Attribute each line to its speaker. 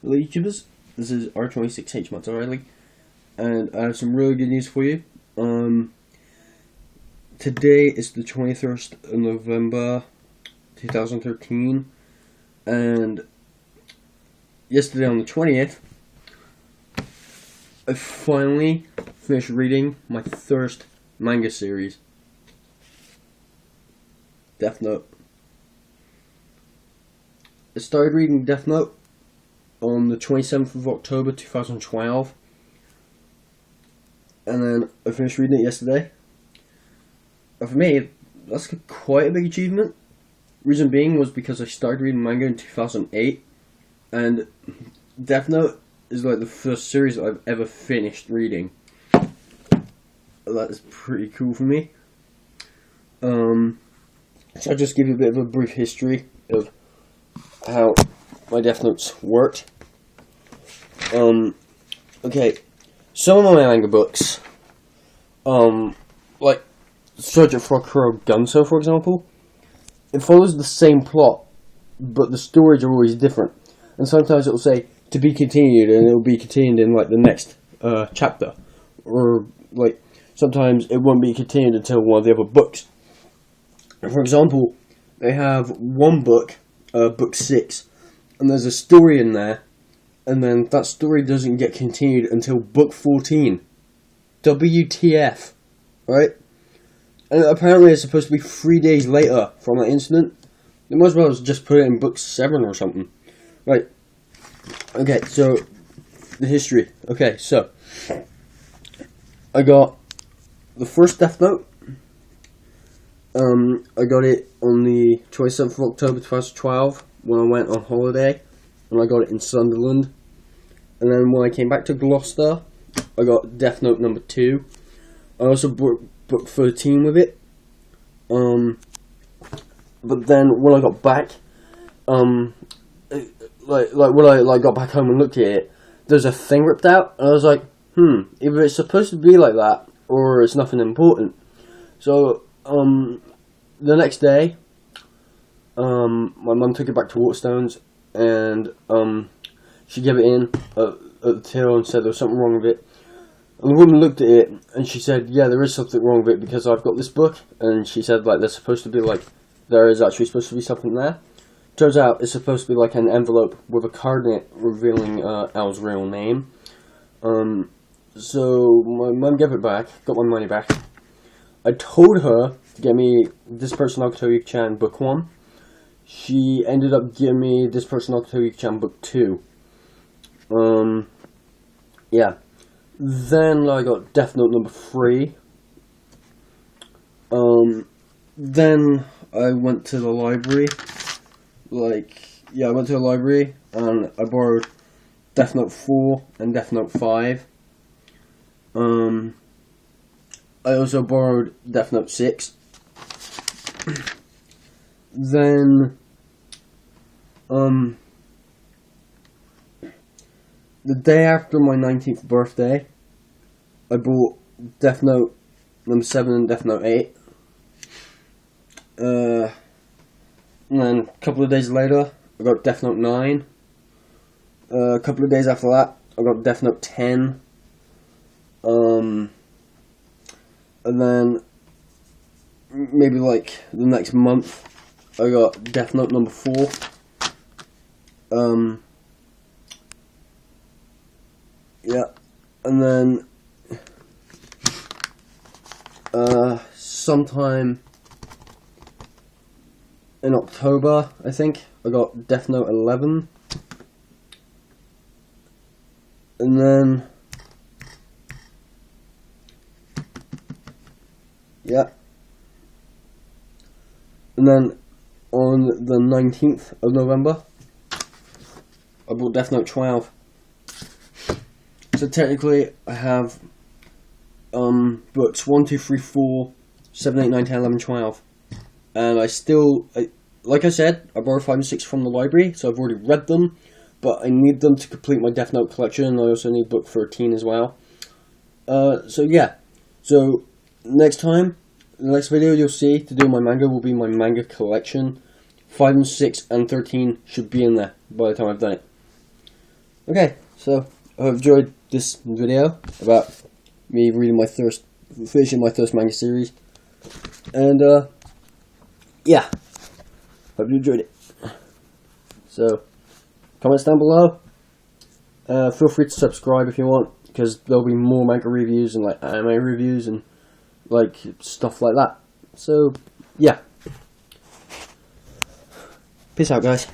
Speaker 1: Hello YouTubers, this is R26H Mozzarella, and I have some really good news for you. Today is the 21st of November 2013, and yesterday on the 20th, I finally finished reading my first manga series, Death Note. I started reading Death Note on the 27th of October 2012, and then I finished reading it yesterday. And for me, that's quite a big achievement. Reason being was because I started reading manga in 2008, and Death Note is like the first series that I've ever finished reading. That's pretty cool for me. So I'll just give you a bit of a brief history of how my Death Notes worked. Okay, some of my manga books, like Subject for Kuro Gunso, for example, it follows the same plot, but the stories are always different. And sometimes it will say, to be continued, and it will be continued in, like, the next chapter. Or, like, sometimes it won't be continued until one of the other books. For example, they have one book, book 6, and there's a story in there, and then that story doesn't get continued until book 14. WTF, right? And apparently it's supposed to be 3 days later from that incident. They might as well just put it in book 7 or something. Right. Okay, so, the history. Okay, so, I got the first Death Note. I got it on the 27th of October 2012 when I went on holiday, and I got it in Sunderland. And then when I came back to Gloucester, I got Death Note number 2. I also bought book 13 with it. But then when I got back, like when I got back home and looked at it, there's a thing ripped out, and I was like, either it's supposed to be like that, or it's nothing important. So, the next day, my mum took it back to Waterstones, and, she gave it in at the till and said there was something wrong with it. And the woman looked at it, and she said, yeah, there is something wrong with it, because I've got this book, and she said, like, there's supposed to be, like, there is actually supposed to be something there. Turns out it's supposed to be, like, an envelope with a card in it revealing Al's real name. So my mum gave it back, got my money back. I told her to get me This Person Okutogi-chan book 1. She ended up giving me This Person Okutogi-chan book 2. Yeah. Then I got Death Note number 3. Then I went to the library. I went to the library and I borrowed Death Note 4 and Death Note 5. I also borrowed Death Note 6. Then, the day after my 19th birthday, I bought Death Note number 7 and Death Note 8. And then a couple of days later, I got Death Note 9. A couple of days after that, I got Death Note 10. And then, maybe like the next month, I got Death Note number 4. Yeah, and then, sometime in October, I think, I got Death Note 11. And then, yeah. And then, on the 19th of November, I bought Death Note 12. So technically, I have, books 1, 2, 3, 4, 7, 8, 9, 10, 11, 12. And I still, like I said, I borrowed 5 and 6 from the library, so I've already read them, but I need them to complete my Death Note collection, and I also need book 13 as well. So yeah, so next time, the next video you'll see to do my manga will be my manga collection. 5 and 6 and 13 should be in there by the time I've done it. Okay, so I hope you enjoyed this video about me finishing my first manga series. And, yeah, hope you enjoyed it. So, comments down below. Feel free to subscribe if you want, because there'll be more manga reviews and like anime reviews and like stuff like that. So, yeah. Peace out, guys.